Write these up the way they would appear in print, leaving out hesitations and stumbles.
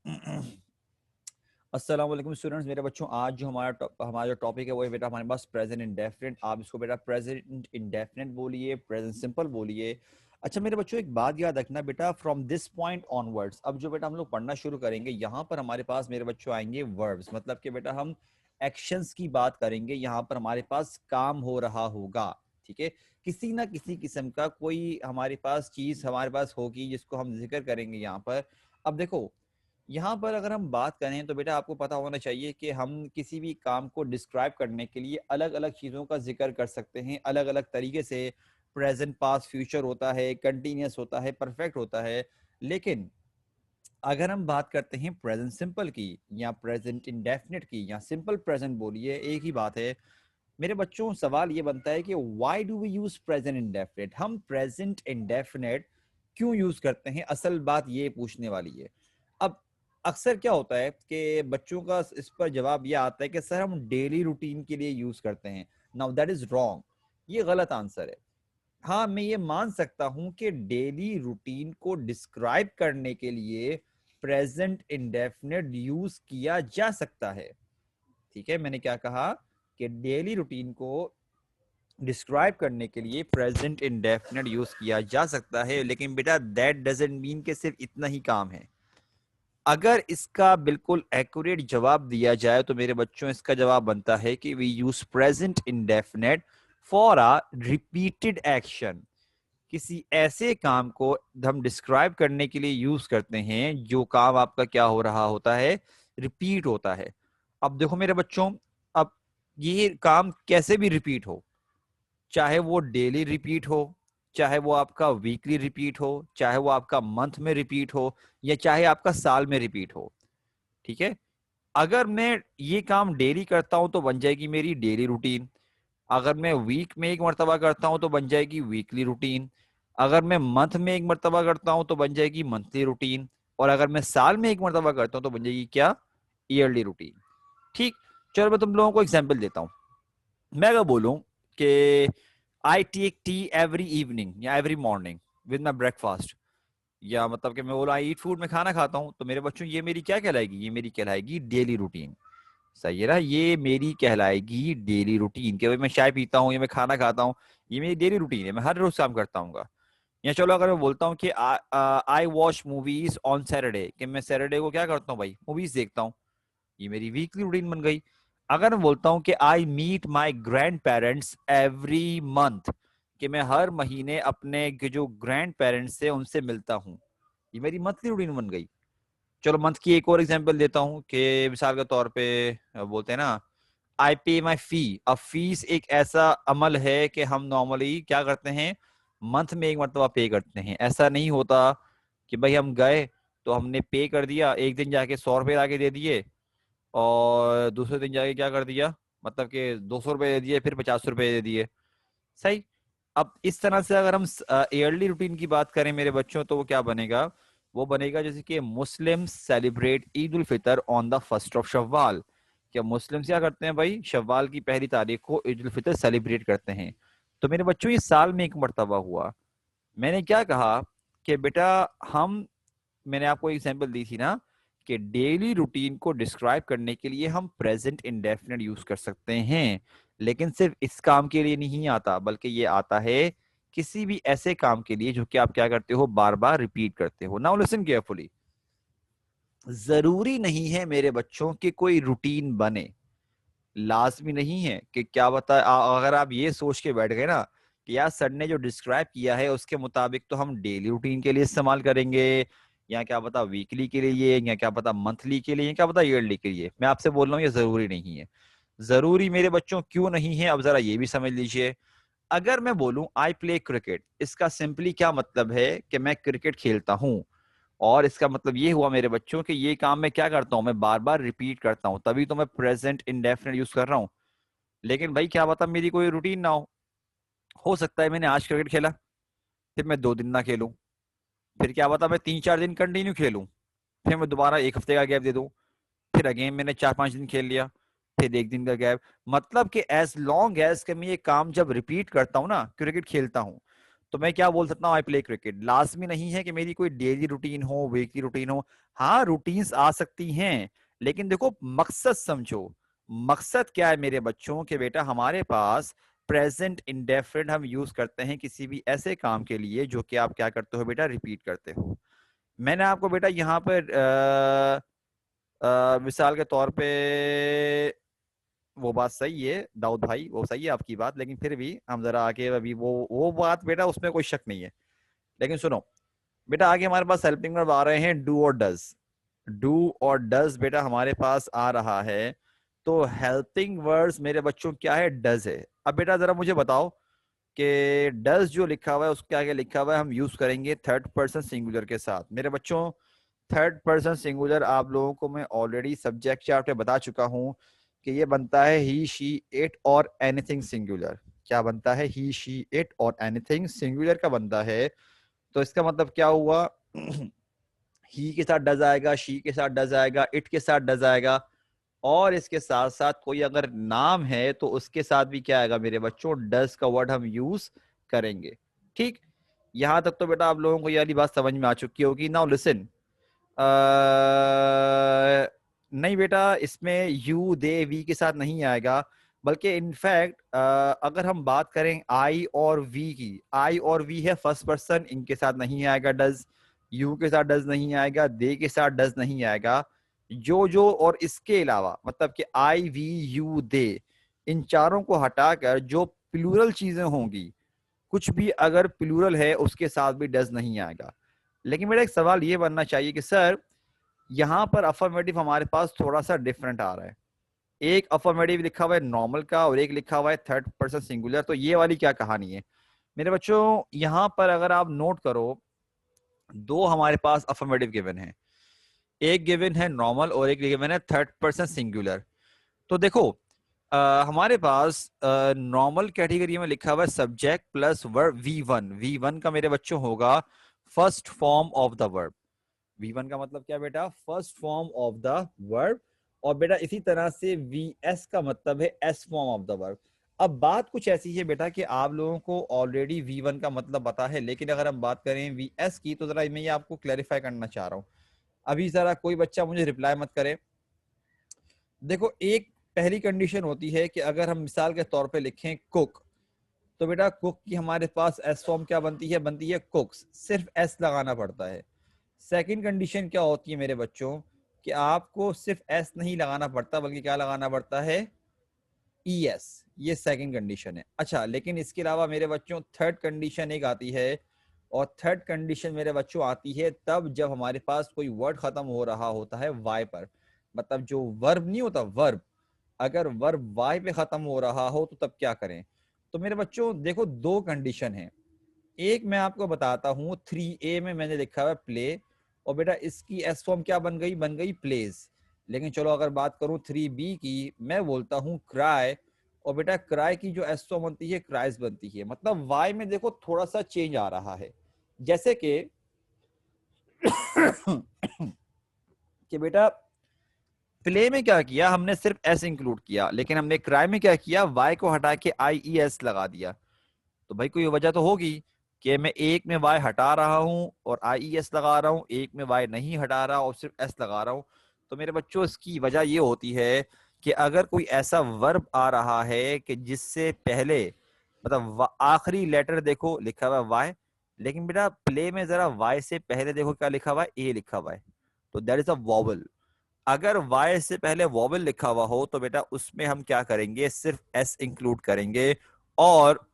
अस्सलाम वालेकुम स्टूडेंट्स, मेरे बच्चों। आज जो हमारा जो टॉपिक है वो है बेटा हमारे पास प्रेजेंट इंडेफिनिट। आप इसको बेटा प्रेजेंट इंडेफिनिट बोलिए, प्रेजेंट सिंपल बोलिए। अच्छा मेरे बच्चों, एक बात याद रखना बेटा, फ्रॉम दिस पॉइंट ऑनवर्ड्स अब जो बेटा हम लोग पढ़ना शुरू करेंगे, यहाँ पर हमारे पास मेरे बच्चों आएंगे वर्ब्स, मतलब कि बेटा हम एक्शंस की बात करेंगे। यहाँ पर हमारे पास काम हो रहा होगा, ठीक है। किसी ना किसी किस्म का कोई हमारे पास चीज हमारे पास होगी जिसको हम जिक्र करेंगे यहाँ पर। अब देखो, यहाँ पर अगर हम बात करें तो बेटा आपको पता होना चाहिए कि हम किसी भी काम को डिस्क्राइब करने के लिए अलग अलग चीज़ों का जिक्र कर सकते हैं, अलग अलग तरीके से। प्रेजेंट, पास्ट, फ्यूचर होता है, कंटिन्यूस होता है, परफेक्ट होता है। लेकिन अगर हम बात करते हैं प्रेजेंट सिंपल की या प्रेजेंट इंडेफिनिट की या सिंपल प्रेजेंट बोलिए, एक ही बात है। मेरे बच्चों, सवाल ये बनता है कि why do we use present indefinite, हम प्रेजेंट इंडेफिनिट क्यों यूज करते हैं, असल बात ये पूछने वाली है। अब अक्सर क्या होता है कि बच्चों का इस पर जवाब ये आता है कि सर हम डेली रूटीन के लिए यूज करते हैं। नाउ दैट इज रॉन्ग, ये गलत आंसर है। हाँ, मैं ये मान सकता हूं कि डेली रूटीन को डिस्क्राइब करने के लिए प्रेजेंट इंडेफिनिट यूज किया जा सकता है, ठीक है। मैंने क्या कहा कि डेली रूटीन को डिस्क्राइब करने के लिए प्रेजेंट इंडेफिनिट यूज किया जा सकता है, लेकिन बेटा दैट डजंट मीन कि सिर्फ इतना ही काम है। अगर इसका बिल्कुल एक्यूरेट जवाब दिया जाए तो मेरे बच्चों इसका जवाब बनता है कि we use present indefinite for a repeated action. किसी ऐसे काम को हम डिस्क्राइब करने के लिए यूज करते हैं जो काम आपका क्या हो रहा होता है, रिपीट होता है। अब देखो मेरे बच्चों, अब ये काम कैसे भी रिपीट हो, चाहे वो डेली रिपीट हो, चाहे वो आपका वीकली रिपीट हो, चाहे वो आपका मंथ में रिपीट हो, या चाहे आपका साल में रिपीट हो, ठीक है। अगर मैं ये काम डेली करता हूं तो बन जाएगी मेरी डेली रूटीन। अगर मैं वीक में एक मर्तबा करता हूं तो बन जाएगी वीकली रूटीन। अगर मैं मंथ में एक मर्तबा करता हूं तो बन जाएगी मंथली रूटीन। और अगर मैं साल में एक मर्तबा करता हूं तो बन जाएगी क्या, ईयरली रूटीन। ठीक। चलो मैं तुम लोगों को एग्जाम्पल देता हूं। मैं अगर बोलूं कि I take tea every evening या every morning with my breakfast, या मतलब कि मैं बोला आई ईट फूड, में खाना खाता हूं, तो मेरे बच्चों ये मेरी क्या कहलाएगी, ये मेरी कहलाएगी डेली रूटीन। सही है ना, ये मेरी कहलाएगी डेली रूटीन कि भाई मैं चाय पीता हूँ या मैं खाना खाता हूँ, ये मेरी डेली रूटीन है, मैं हर रोज काम करता हूँ। या चलो अगर मैं बोलता हूँ कि I watch movies on Saturday, कि मैं सैटरडे को क्या करता हूँ भाई, मूवीज देखता हूँ, ये मेरी वीकली रूटीन बन गई। अगर मैं बोलता हूँ कि I meet my grandparents every month, कि मैं हर महीने अपने जो ग्रैंड पेरेंट्स से उनसे मिलता हूँ, ये मेरी मंथली रूटीन बन गई। चलो मंथ की एक और एग्जांपल देता हूँ कि मिसाल के तौर पे बोलते हैं ना, आई पे माई फी। अब फीस एक ऐसा अमल है कि हम नॉर्मली क्या करते हैं, मंथ में एक मरतबा पे करते हैं। ऐसा नहीं होता कि भाई हम गए तो हमने पे कर दिया, एक दिन जाके 100 रुपये लाके दे दिए और दूसरे दिन जाके क्या कर दिया, मतलब कि 200 रुपये दे दिए, फिर 50 रुपये दे दिए। सही। अब इस तरह से अगर हम ईयरली रूटीन की बात करें मेरे बच्चों, तो वो क्या बनेगा, वो बनेगा जैसे कि Muslim celebrate Eid ul Fitr on the first of Shawwal. क्या मुस्लिम क्या करते हैं भाई, शव्वाल की पहली तारीख को ईद उल फितर सेलिब्रेट करते हैं। तो मेरे बच्चों ये साल में एक मरतबा हुआ। मैंने क्या कहा कि बेटा हम, मैंने आपको एग्जांपल दी थी ना कि डेली रूटीन को डिस्क्राइब करने के लिए हम प्रेजेंट इंडेफिनिट यूज कर सकते हैं, लेकिन सिर्फ इस काम के लिए नहीं आता, बल्कि ये आता है किसी भी ऐसे काम के लिए जो कि आप क्या करते हो, बार बार रिपीट करते हो। Now listen carefully. जरूरी नहीं है मेरे बच्चों कि कोई रूटीन बने, लाजमी नहीं है कि क्या बता, अगर आप ये सोच के बैठ गए ना कि यार सर ने जो डिस्क्राइब किया है उसके मुताबिक तो हम डेली रूटीन के लिए इस्तेमाल करेंगे, या क्या पता वीकली के लिए, या क्या पता मंथली के लिए, या क्या पता ईयरली के लिए, मैं आपसे बोल रहा हूँ ये जरूरी नहीं है। जरूरी मेरे बच्चों क्यों नहीं है, अब जरा ये भी समझ लीजिए। अगर मैं बोलूं आई प्ले क्रिकेट, इसका सिंपली क्या मतलब है कि मैं क्रिकेट खेलता हूं। और इसका मतलब ये हुआ मेरे बच्चों कि ये काम मैं क्या करता हूं, मैं बार बार रिपीट करता हूं, तभी तो मैं प्रेजेंट इंडेफिनिट यूज कर रहा हूं। लेकिन भाई क्या पता मेरी कोई रूटीन ना हो सकता है मैंने आज क्रिकेट खेला, फिर मैं 2 दिन ना खेलूं, फिर क्या पता मैं 3-4 दिन कंटिन्यू खेलूं, फिर मैं दोबारा एक हफ्ते का गैप दे दूं, फिर अगेन मैंने 4-5 दिन खेल लिया, फिर एक दिन का गैप। मतलब कि एज लॉन्ग एज के मैं ये काम जब रिपीट करता हूँ ना, क्रिकेट खेलता हूँ, तो मैं क्या बोल सकता हूँ, आई प्ले क्रिकेट। लाजमी नहीं है कि मेरी कोई डेली रूटीन हो, वीकली रूटीन हो। हाँ, रूटीन्स आ सकती हैं, लेकिन देखो मकसद समझो। मकसद क्या है मेरे बच्चों के बेटा, हमारे पास प्रेजेंट इंडेफिनिट हम यूज करते हैं किसी भी ऐसे काम के लिए जो कि आप क्या करते हो बेटा, रिपीट करते हो। मैंने आपको बेटा यहाँ पर मिसाल के तौर पे, वो बात सही है दाऊद भाई, वो सही है आपकी बात, लेकिन फिर भी हम जरा आगे अभी वो बात बेटा, उसमें कोई शक नहीं है। लेकिन सुनो बेटा, आगे हमारे पास हेल्पिंग वर्ब आ रहे हैं, डू और डज। डू और डज बेटा हमारे पास आ रहा है। तो हेल्पिंग वर्ड्स मेरे बच्चों क्या है, डज है। अब बेटा जरा मुझे बताओ कि डज जो लिखा हुआ है उसके आगे लिखा हुआ है हम यूज करेंगे थर्ड पर्सन सिंगुलर के साथ। मेरे बच्चों थर्ड पर्सन सिंगुलर आप लोगों को मैं ऑलरेडी सब्जेक्ट चार्ट पे बता चुका हूं कि ये बनता है ही शी इट और एनीथिंग सिंगुलर। क्या बनता है, ही शी इट और एनीथिंग सिंगुलर का बनता है। तो इसका मतलब क्या हुआ, ही के साथ डज आएगा, शी के साथ डज आएगा, इट के साथ डज आएगा, और इसके साथ साथ कोई अगर नाम है तो उसके साथ भी क्या आएगा मेरे बच्चों, डज का वर्ड हम यूज करेंगे। ठीक, यहां तक तो बेटा आप लोगों को ये वाली बात समझ में आ चुकी होगी। नाउ लिसन, नहीं बेटा, इसमें यू दे वी के साथ नहीं आएगा, बल्कि इनफैक्ट अगर हम बात करें आई और वी की, आई और वी है फर्स्ट पर्सन, इनके साथ नहीं आएगा डज। यू के साथ डज नहीं आएगा, दे के साथ डज नहीं आएगा। जो और इसके अलावा मतलब कि आई वी यू दे, इन चारों को हटाकर जो प्लूरल चीजें होंगी, कुछ भी अगर प्लूरल है उसके साथ भी डज नहीं आएगा। लेकिन मेरा एक सवाल ये बनना चाहिए कि सर यहां पर अफर्मेटिव हमारे पास थोड़ा सा डिफरेंट आ रहा है। एक अफर्मेटिव लिखा हुआ है नॉर्मल का और एक लिखा हुआ है थर्ड पर्सन सिंगुलर, तो ये वाली क्या कहानी है मेरे बच्चों। यहां पर अगर आप नोट करो, दो हमारे पास अफर्मेटिव गिवन है, एक गिवन है नॉर्मल और एक गिवन है थर्ड पर्सन सिंगुलर। तो देखो हमारे पास नॉर्मल कैटेगरी में लिखा हुआ है subject plus verb V1। V1 का मेरे बच्चों होगा first form of the verb. V1 का मतलब क्या बेटा, first form of the verb. और बेटा इसी तरह से VS का मतलब है S form of the verb. अब बात कुछ ऐसी है बेटा कि आप लोगों को ऑलरेडी V1 का मतलब पता है, लेकिन अगर हम बात करें VS की तो जरा मैं ये आपको क्लैरिफाई करना चाह रहा हूँ। अभी जरा कोई बच्चा मुझे रिप्लाई मत करे। देखो, एक पहली कंडीशन होती है कि अगर हम मिसाल के तौर पे लिखें कुक, तो बेटा कुक की हमारे पास एस फॉर्म क्या बनती है, बनती है कुक्स, सिर्फ एस लगाना पड़ता है। सेकंड कंडीशन क्या होती है मेरे बच्चों कि आपको सिर्फ एस नहीं लगाना पड़ता बल्कि क्या लगाना पड़ता है, ई एस। ये सेकंड कंडीशन है। अच्छा, लेकिन इसके अलावा मेरे बच्चों थर्ड कंडीशन एक आती है, और थर्ड कंडीशन मेरे बच्चों आती है तब जब हमारे पास कोई वर्ड खत्म हो रहा होता है वाई पर। मतलब जो वर्ब नहीं होता, वर्ब, अगर वर्ब वाई पे खत्म हो रहा हो तो तब क्या करें। तो मेरे बच्चों देखो, दो कंडीशन है। एक मैं आपको बताता हूँ, 3A में मैंने लिखा हुआ प्ले, और बेटा इसकी एस फॉर्म क्या बन गई, बन गई प्लेज। लेकिन चलो अगर बात करूं 3B की, मैं बोलता हूँ क्राई, और बेटा क्राई की जो एस फॉर्म बनती है क्राइज बनती है। मतलब वाई में देखो थोड़ा सा चेंज आ रहा है। जैसे कि बेटा प्ले में क्या किया हमने, सिर्फ एस इंक्लूड किया, लेकिन हमने क्राई में क्या किया, वाई को हटा के IES लगा दिया। तो भाई कोई वजह तो होगी कि मैं एक में वाई हटा रहा हूं और IES लगा रहा हूं, एक में वाई नहीं हटा रहा और सिर्फ एस लगा रहा हूं। तो मेरे बच्चों इसकी वजह ये होती है कि अगर कोई ऐसा वर्ब आ रहा है कि जिससे पहले मतलब आखिरी लेटर देखो लिखा हुआ है वाई, लेकिन बेटा प्ले में जरा वाई से पहले देखो क्या लिखा हुआ है, ए लिखा हुआ है, तो दैट इज अ वॉवल। अगर वाई से पहले वॉवल लिखा हुआ हो तो बेटा उसमें हम क्या करेंगे, सिर्फ एस इंक्लूड करेंगे। और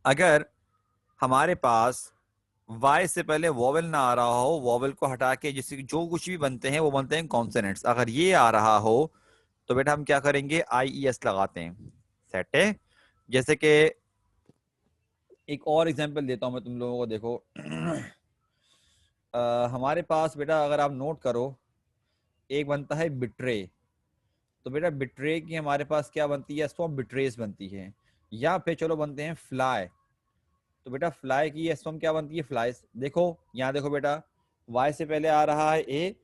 अगर हमारे पास वाई से पहले वॉवेल ना आ रहा हो, वॉवेल को हटा के जिससे जो कुछ भी बनते हैं वो बनते हैं कॉन्सोनेंट्स, अगर ये आ रहा हो तो बेटा हम क्या करेंगे, IES लगाते हैं। सेट है। जैसे कि एक और एग्जांपल देता हूं मैं तुम लोगों को, देखो हमारे पास बेटा अगर आप नोट करो, एक बनता है बिट्रे। तो बेटा बिट्रे की हमारे पास क्या बनती है, फॉर्म बिट्रेस बनती है। या फिर चलो बनते हैं फ्लाई। तो बेटा फ्लाई की एस फॉर्म क्या बनती है, फ्लाइज। देखो यहाँ देखो बेटा, वाई से पहले आ रहा है ए,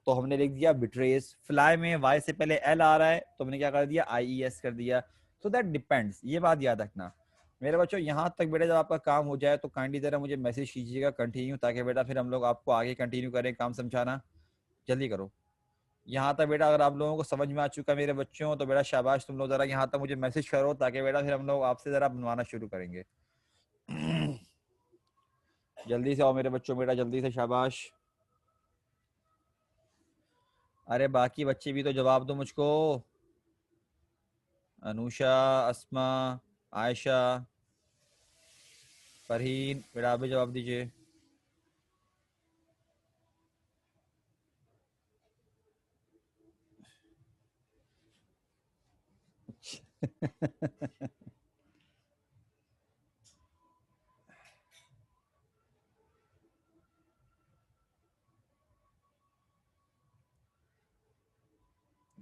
तो हमने लिख दिया बिट्रेस। फ्लाई में वाई से पहले एल आ रहा है तो हमने क्या कर दिया, IES कर दिया। सो दैट डिपेंड्स, ये बात याद रखना। मेरे बच्चों यहाँ तक बेटा जब आपका काम हो जाए तो काइंडली जरा मुझे मैसेज कीजिएगा कंटिन्यू, ताकि बेटा फिर हम लोग आपको आगे कंटिन्यू करें काम समझाना। जल्दी करो। यहाँ तक बेटा अगर आप लोगों को समझ में आ चुका मेरे बच्चों तो बेटा शाबाश, तुम लोग जरा यहाँ तक मुझे मैसेज करो, ताकि बेटा फिर हम लोग आपसे जरा बनवाना शुरू करेंगे। जल्दी से आओ मेरे बच्चों, बेटा जल्दी से, शाबाश। अरे बाकी बच्चे भी तो जवाब दो मुझको। अनुषा, अस्मा, आयशा, फरहीन, बेटा आप भी जवाब दीजिए।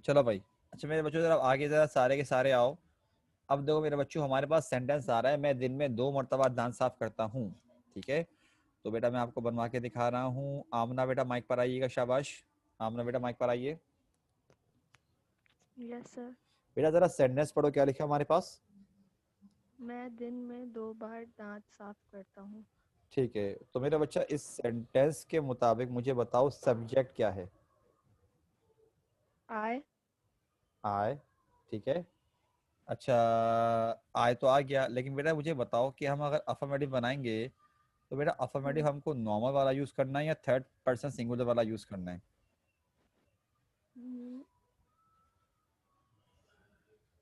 चलो भाई। अच्छा मेरे बच्चों जरा आगे जरा सारे के सारे आओ। अब देखो मेरे बच्चों, हमारे पास सेंटेंस आ रहा है, मैं दिन में 2 मरतबा दांत साफ करता हूँ। ठीक है, तो बेटा मैं आपको बनवा के दिखा रहा हूँ। आमना बेटा माइक पर आइएगा, शाबाश। आमना बेटा माइक पर आइए। Yes sir. बेटा जरा सेंटेंस पढ़ो, क्या लिखा है हमारे पास। मैं दिन में 2 बार दांत साफ करता हूँ। ठीक है, तो मेरा बच्चा इस सेंटेंस के मुताबिक मुझे बताओ सब्जेक्ट क्या है। आय। आय। ठीक है। अच्छा, आय तो आ गया, लेकिन बेटा मुझे बताओ कि हम अगर अफर्मेटिव बनाएंगे तो बेटा अफर्मेटिव हमको नॉर्मल वाला यूज करना है या थर्ड पर्सन सिंगुलर वाला यूज करना है।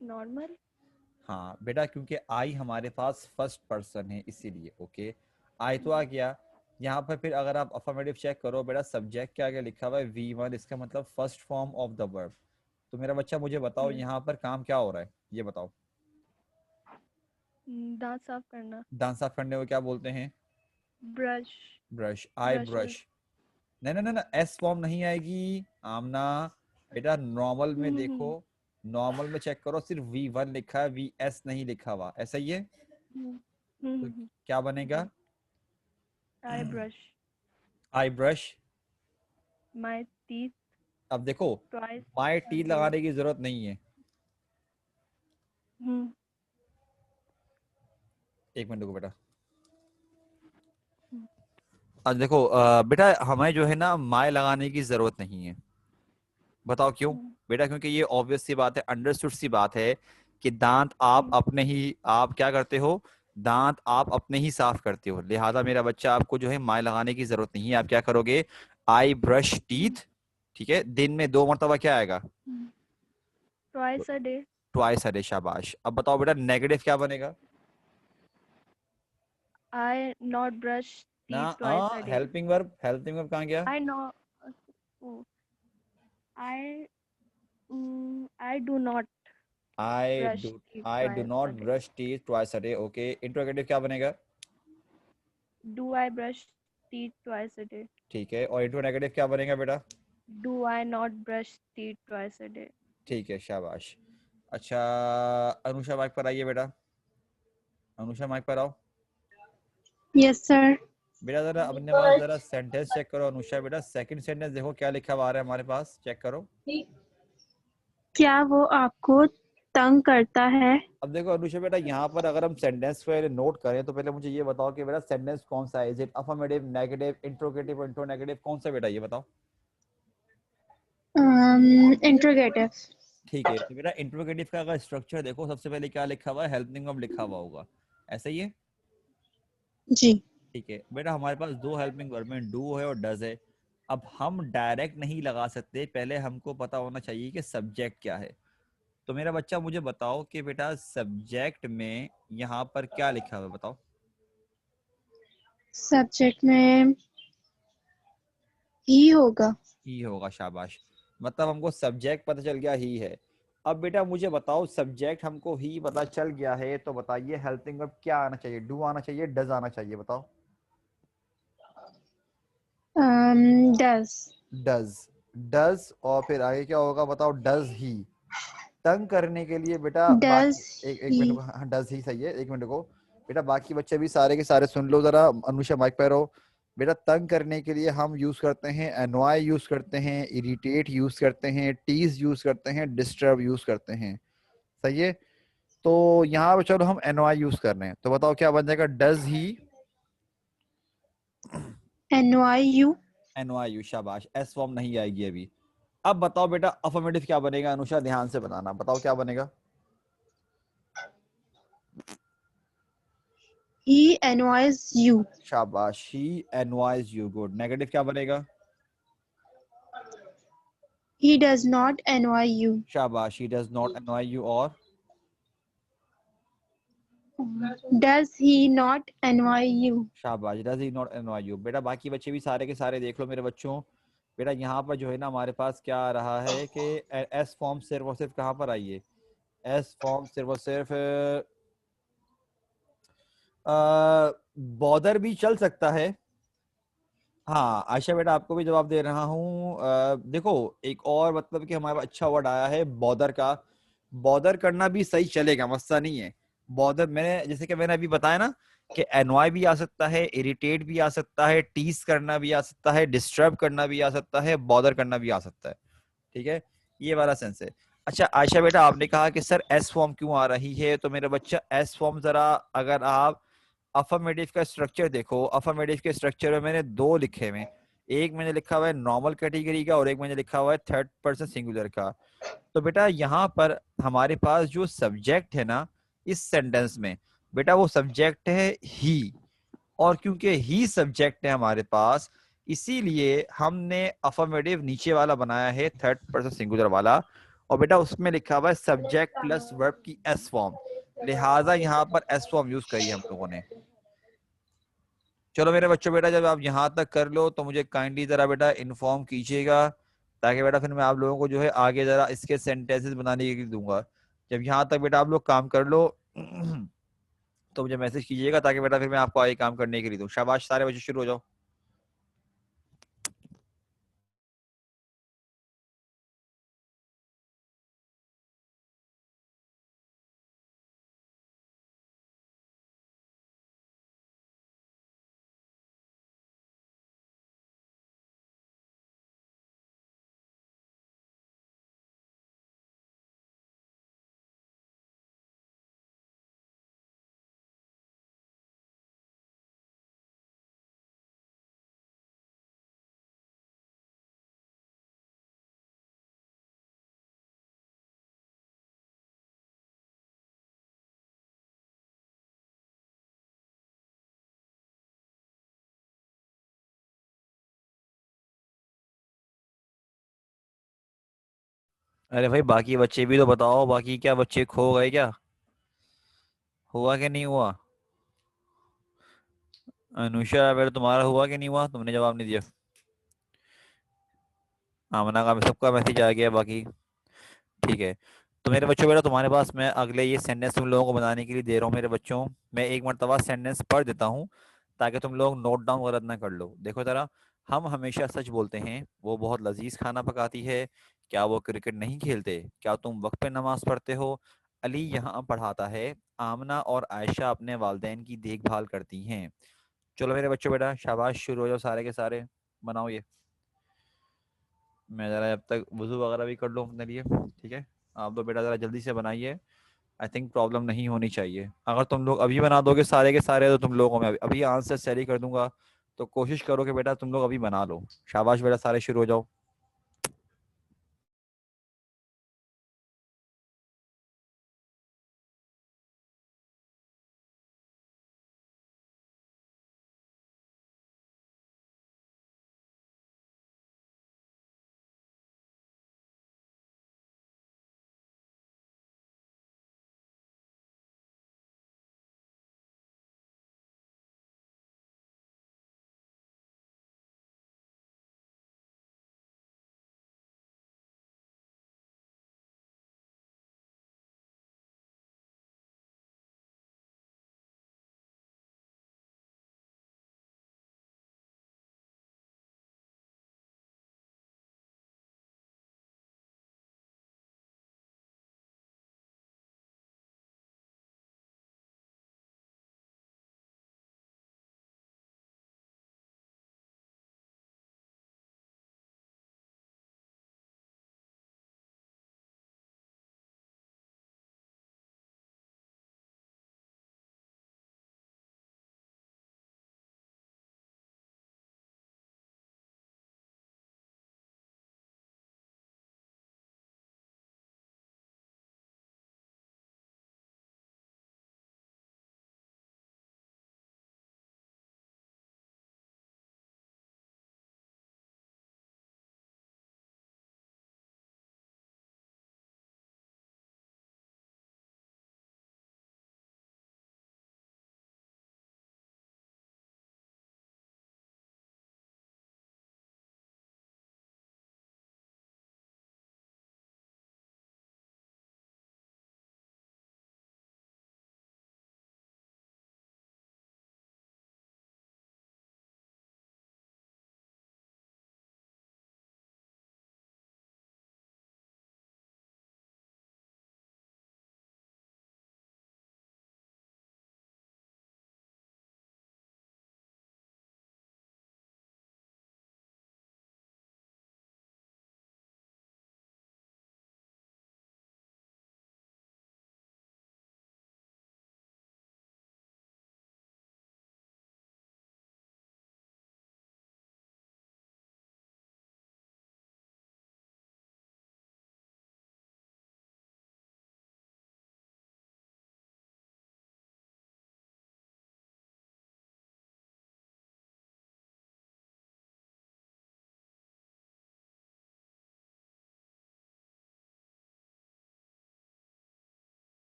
नॉर्मल। हाँ बेटा, क्योंकि आई हमारे पास फर्स्ट पर्सन है इसीलिए। ओके, आई तो आ गया। यहाँ पर फिर अगर आप अफर्मेटिव चेक करो बेटा, सब्जेक्ट क्या आगे लिखा हुआ है V1, इसका मतलब first form of the verb. तो मेरा बच्चा मुझे बताओ यहाँ पर काम क्या हो रहा है, ये बताओ। दांत साफ करना। दांत साफ करने को क्या बोलते हैं। Brush. Brush. I brush brush. With. नहीं नहीं नहीं, एस फॉर्म नहीं आएगी आमना। बेटा नॉर्मल में देखो, नॉर्मल में चेक करो, सिर्फ V1 लिखा है, VS नहीं लिखा हुआ, ऐसा ही है। तो क्या बनेगा। जी। I brush I brush. My teeth अब देखो, ट्वाइस माई अ टी डे। लगाने की जरूरत नहीं है। एक मिनट को बेटा। अब देखो बेटा हमें जो है ना माय लगाने की जरूरत नहीं है। बताओ क्यों। बेटा क्योंकि ये ऑब्वियस सी बात है, अंडरस्टूड सी बात है कि दांत आप अपने ही, आप क्या करते हो, दांत आप अपने ही साफ करते हो, लिहाजा मेरा बच्चा आपको जो है माय लगाने की जरूरत नहीं है। आप क्या करोगे, आई ब्रश टीथ। ठीक है, दिन में 2 मरतबा क्या आएगा, twice a day. Twice a day, शाबाश। अब बताओ बेटा नेगेटिव क्या बनेगा। आई नॉट ब्रश ना, teeth twice a day. Helping verb, helping verb कहाँ गया। I know I I do not I brush do teeth I do twice not a day. Brush teeth twice a day. Okay, interrogative क्या बनेगा। Do I brush teeth twice a day. ठीक है, और intro negative क्या बनेगा बेटा। Do I not brush teeth twice a day. ठीक है, शाबाश। अच्छा, अनुषा माइक पर आइए बेटा। अनुषा माइक पर आओ। Yes sir. बेटा जरा अपने पास जरा सेंटेंस चेक करो अनुषा, बेटा सेकंड सेंटेंस देखो क्या लिखा हुआ आ रहा है हमारे पास, चेक करो। क्या वो आपको तंग करता है? अब देखो अनुषा बेटा, यहाँ पर अगर हम सेंटेंस को नोट करें तो पहले मुझे ये बताओ कि बेटा सेंटेंस कौन सा है, is it affirmative, negative, interrogative, intro negative, कौन सा बेटा ये बताओ। इंट्रोगेटिव। ठीक है, तो बेटा इंट्रोगेटिव का अगर स्ट्रक्चर देखो, सबसे पहले क्या लिखा हुआ है, हेल्पिंग वर्ब लिखा हुआ होगा, ऐसा ही है। जी। ठीक है बेटा, हमारे पास 2 हेल्पिंग वर्ब में डू है और डज है। अब हम डायरेक्ट नहीं लगा सकते, पहले हमको पता होना चाहिए कि सब्जेक्ट क्या है। तो मेरा बच्चा मुझे बताओ कि बेटा सब्जेक्ट में यहाँ पर क्या लिखा हुआ है, बताओ। सब्जेक्ट में ही होगा। ही होगा, शाबाश। मतलब हमको सब्जेक्ट पता चल गया, ही है। अब बेटा मुझे बताओ, सब्जेक्ट हमको ही पता चल गया है, तो बताइए हेल्पिंग वर्ब क्या आना चाहिए, डू आना चाहिए, डज आना चाहिए, बताओ। डज। डज। डज और फिर आगे क्या होगा बताओ, डज ही। तंग करने के लिए बेटा डज बाकी एक एक ही। मिनट को, हाँ डज ही सही है, एक मिनट को। बेटा बाकी बच्चे भी सारे के सारे सुन लो जरा, अनुषा माइक पे रहो। बेटा तंग करने के लिए हम यूज करते हैं एनॉय, यूज करते हैं इरिटेट, यूज करते हैं टीज, यूज करते हैं डिस्टर्ब, यूज करते हैं। सही है। तो यहाँ पे चलो हम एनवाई यूज कर रहे हैं, तो बताओ क्या बन जाएगा? Does he NYU. NY you, शाबाश, एस फॉर्म नहीं आएगी अभी। अब बताओ बेटा अफर्मेटिव क्या बनेगा? अनुषा ध्यान से बताना, बताओ क्या बनेगा? He annoys you. शाबाश, ही एनवाइज यू, गुड। नेगेटिव क्या बनेगा? He does not annoy you. शाबाश, he does not NY you. और Does he not annoy you? शाबाश, does he not NY you. बेटा बाकी बच्चे भी सारे के सारे देख लो मेरे बच्चों। बेटा यहाँ पर जो है ना हमारे पास क्या आ रहा है कि एस फॉर्म सिर्फ और सिर्फ कहाँ पर आई है? एस फॉर्म सिर्फ और सिर्फ बॉर्डर भी चल सकता है। हाँ आयशा बेटा आपको भी जवाब दे रहा हूँ। देखो एक और मतलब कि हमारे पास अच्छा वर्ड आया है बॉर्डर का। बॉर्डर करना भी सही चलेगा, मसला नहीं है। बॉर्डर मैंने जैसे कि मैंने अभी बताया ना कि एनवाई भी आ सकता है, इरिटेट भी आ सकता है, टीज करना भी आ सकता है, डिस्टर्ब करना भी आ सकता है, बॉर्डर करना भी आ सकता है। ठीक है, ये वाला सेंस है। अच्छा आयशा बेटा आपने कहा कि सर एस फॉर्म क्यों आ रही है, तो मेरा बच्चा एस फॉर्म जरा अगर आप अफर्मेटिव का स्ट्रक्चर देखो, अफर्मेटिव के स्ट्रक्चर में मैंने दो लिखे हुए हैं। एक मैंने लिखा हुआ है नॉर्मल कैटेगरी का और एक मैंने लिखा हुआ है थर्ड पर्सन सिंगुलर का। तो बेटा यहाँ पर हमारे पास जो सब्जेक्ट है ना इस सेंटेंस में, बेटा वो सब्जेक्ट है ही। और क्योंकि ही सब्जेक्ट है हमारे पास, इसीलिए हमने अफर्मेटिव नीचे वाला बनाया है थर्ड पर्सन सिंगुलर वाला। और बेटा उसमें लिखा हुआ है सब्जेक्ट प्लस वर्ब की एस फॉर्म, लिहाजा यहाँ पर एस फॉर्म यूज करी हम लोगों ने। चलो मेरे बच्चों, बेटा जब आप यहाँ तक कर लो तो मुझे काइंडली जरा बेटा इन्फॉर्म कीजिएगा, ताकि बेटा फिर मैं आप लोगों को जो है आगे जरा इसके सेंटेंसेस बनाने के लिए दूंगा। जब यहाँ तक बेटा आप लोग काम कर लो तो मुझे मैसेज कीजिएगा, ताकि बेटा फिर मैं आपको आगे काम करने के लिए दूं। शाबाश, सारे बच्चे शुरू हो जाओ। अरे भाई बाकी बच्चे भी तो बताओ, बाकी क्या बच्चे खो गए क्या? हुआ कि नहीं हुआ? अनुषा बेटा तुम्हारा हुआ कि नहीं हुआ? तुमने जवाब नहीं दिया। आमना का सबका मैसेज आ गया बाकी। ठीक है, तो मेरे बच्चों बेटा तुम्हारे पास मैं अगले ये सेंटेंस तुम लोगों को बनाने के लिए दे रहा हूँ मेरे बच्चों। मैं एक मरतबा सेंटेंस पढ़ देता हूँ ताकि तुम लोग नोट डाउन गलत ना कर लो। देखो जरा, हम हमेशा सच बोलते हैं, वो बहुत लजीज खाना पकाती है, क्या वो क्रिकेट नहीं खेलते, क्या तुम वक्त पे नमाज पढ़ते हो, अली यहाँ पढ़ाता है, आमना और आयशा अपने वालदेन की देखभाल करती हैं। चलो मेरे बच्चों बेटा शाबाश, शुरू हो जाओ सारे के सारे, बनाओ ये। मैं ज़रा जब तक वज़ू वगैरह भी कर लूँ अपने लिए। ठीक है, आप तो बेटा ज़रा जल्दी से बनाइए। आई थिंक प्रॉब्लम नहीं होनी चाहिए। अगर तुम लोग अभी बना दोगे सारे के सारे तो तुम लोगों में अभी आंसर सैली कर दूंगा। तो कोशिश करो कि बेटा तुम लोग अभी बना लो। शाबाश बेटा, सारे शुरू हो जाओ।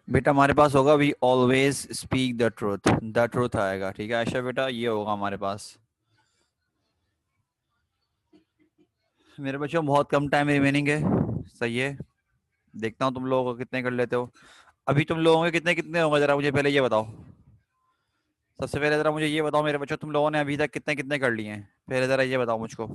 बेटा हमारे पास होगा we always speak the truth आएगा, ठीक है आयशा बेटा, ये होगा हमारे पास। मेरे बच्चों बहुत कम टाइम रिमेनिंग है, सही है, देखता हूँ तुम लोगों को कितने कर लेते हो। अभी तुम लोगों के कितने कितने होंगे, जरा मुझे पहले ये बताओ। सबसे पहले जरा मुझे ये बताओ मेरे बच्चों, तुम लोगों ने अभी तक कितने कितने कर लिए हैं, पहले जरा ये बताओ मुझको।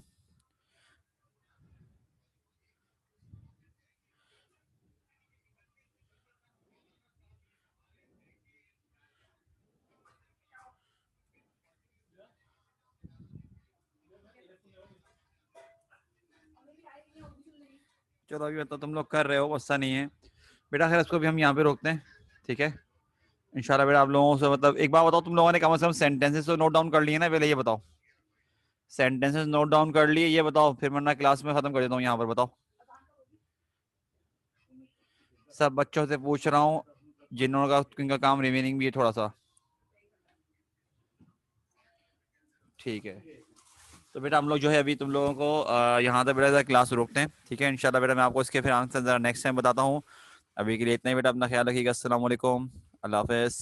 चलो अभी बताओ, तुम लोग कर रहे हो, गुस्सा नहीं है बेटा। खैर इसको भी हम यहाँ पे रोकते हैं, ठीक है। इंशाल्लाह बेटा आप लोगों से, मतलब एक बार बताओ, तुम लोगों ने कम से कम सेंटेंसेस तो नोट डाउन कर लिए ना, पहले ये बताओ। सेंटेंसेस नोट डाउन कर लिए, ये बताओ, फिर वरना क्लास में खत्म कर देता हूँ यहाँ पर, बताओ। सब बच्चों से पूछ रहा हूँ जिनका काम रिमेनिंग भी है थोड़ा सा, ठीक है। तो बेटा हम लोग जो है अभी तुम लोगों को यहाँ तक बेटा क्लास रोकते हैं, ठीक है। इंशाल्लाह बेटा मैं आपको इसके फिर आंसर जरा नेक्स्ट टाइम बताता हूँ। अभी के लिए इतना ही बेटा, अपना ख्याल रखिएगा। अस्सलाम वालेकुम, अल्लाह हाफिज़।